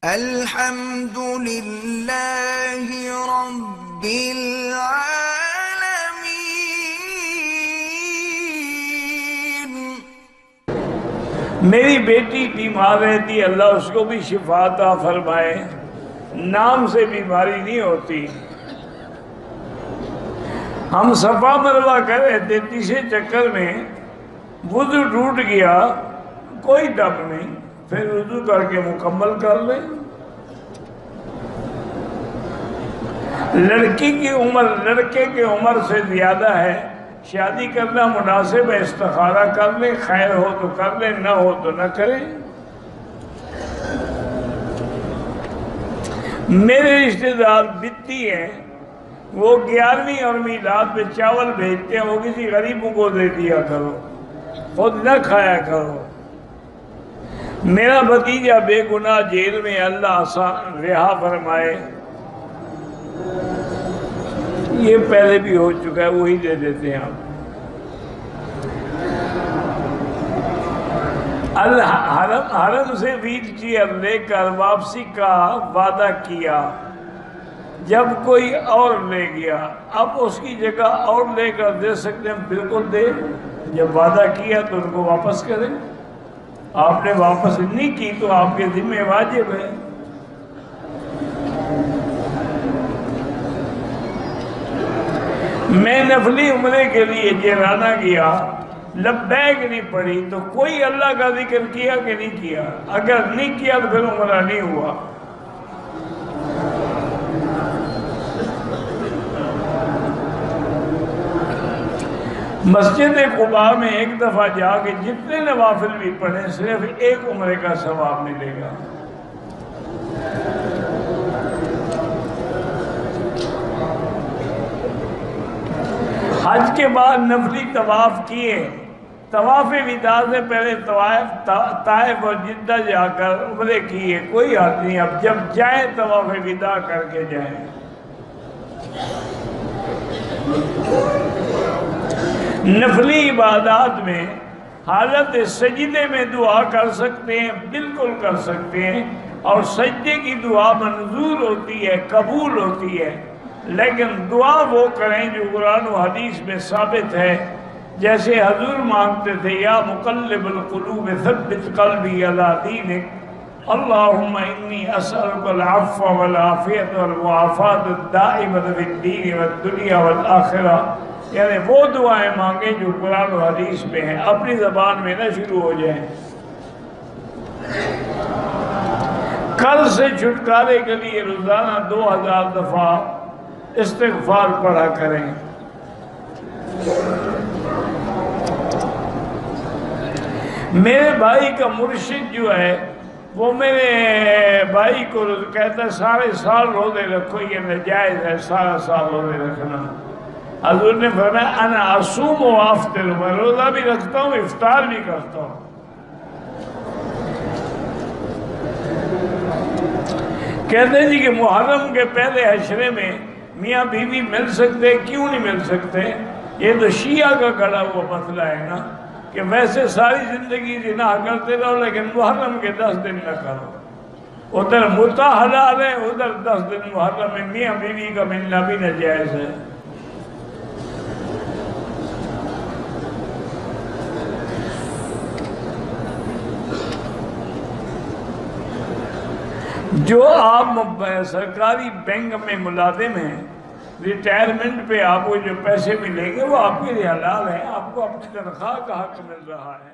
الحمد للہ رب العالمین۔ میری بیٹی بیمار رہتی، اللہ اس کو بھی شفا عطا فرمائے۔ نام سے بیماری نہیں ہوتی۔ ہم صفا مروہ کر رہے تھے، تیسرے چکر میں وضو ٹوٹ گیا، کوئی دم نہیں، پھر وضو کر کے مکمل کر لیں۔ لڑکی کی عمر لڑکے کی عمر سے زیادہ ہے، شادی کرنا مناسب ہے، استخارہ کر لیں، خیر ہو تو کر لیں، نہ ہو تو نہ کریں۔ میرے رشتہ دار بتی ہیں، وہ 11ویں اور میلاد میں چاول بھیجتے ہیں، وہ کسی غریبوں کو دے دیا کرو، خود نہ کھایا کرو۔ میرا بھتیجا بے گناہ جیل میں، اللہ آسان رہا فرمائے۔ یہ پہلے بھی ہو چکا ہے، وہی دے دیتے ہیں آپ۔ حرم سے ویل چیئر لے کر واپسی کا وعدہ کیا، جب کوئی اور لے گیا، اب اس کی جگہ اور لے کر دے سکتے ہیں، بالکل دے۔ جب وعدہ کیا تو ان کو واپس کریں۔ آپ نے واپس نہیں کی تو آپ کے ذمہ واجب ہے۔ میں نفلی عمرے کے لیے جیرانہ گیا، لبیک نہیں پڑھی تو کوئی اللہ کا ذکر کیا کہ نہیں کیا؟ اگر نہیں کیا تو پھر عمرہ نہیں ہوا۔ مسجد قباء میں ایک دفعہ جا کے جتنے نوافل بھی پڑھیں، صرف ایک عمرے کا ثواب ملے گا۔ حج کے بعد نفلی طواف کیے، طواف وداع سے پہلے طائف اور جدہ جا کر عمرے کیے، کوئی حد نہیں، اب جب جائیں طواف وداع کر کے جائیں۔ نفلی عبادات میں حالت سجدے میں دعا کر سکتے ہیں، بالکل کر سکتے ہیں، اور سجدے کی دعا منظور ہوتی ہے، قبول ہوتی ہے، لیکن دعا وہ کریں جو قرآن و حدیث میں ثابت ہے، جیسے حضور مانگتے تھے، یا مقلب القلوب ثبت قلبی علی دینک، اللہم انی اسألک العفو والعافیت والمعافات الدائمۃ فی الدین والدنیا والآخرہ۔ یعنی وہ دعائیں مانگیں جو قرآن و حدیث میں ہیں، اپنی زبان میں نہ شروع ہو جائیں۔ قرض سے چھٹکارے کے لیے روزانہ 2000 دفعہ استغفار پڑھا کریں۔ میرے بھائی کا مرشد جو ہے، وہ میرے بھائی کو کہتا ہے سارے سال روزے رکھو، یہ ناجائز ہے سارا سال روزے رکھنا۔ حضور نے فرمایا انا اصوم و افطر، میں روزہ بھی رکھتا ہوں، افطار بھی کرتا ہوں۔ کہتے ہیں جی کہ محرم کے پہلے عشرے میں میاں بیوی مل سکتے، کیوں نہیں مل سکتے؟ یہ تو شیعہ کا گڑا ہوا مسئلہ ہے نا، کہ ویسے ساری زندگی زنا کرتے رہو لیکن محرم کے 10 دن نہ کرو۔ ادھر متع حلال ہے، ادھر 10 دن محرم میں میاں بیوی کا ملنا بھی ناجائز ہے۔ جو آپ سرکاری بینک میں ملازم ہیں، ریٹائرمنٹ پہ آپ کو جو پیسے ملیں گے وہ آپ کے لیے حلال ہیں، آپ کو اپنی تنخواہ کا حق مل رہا ہے۔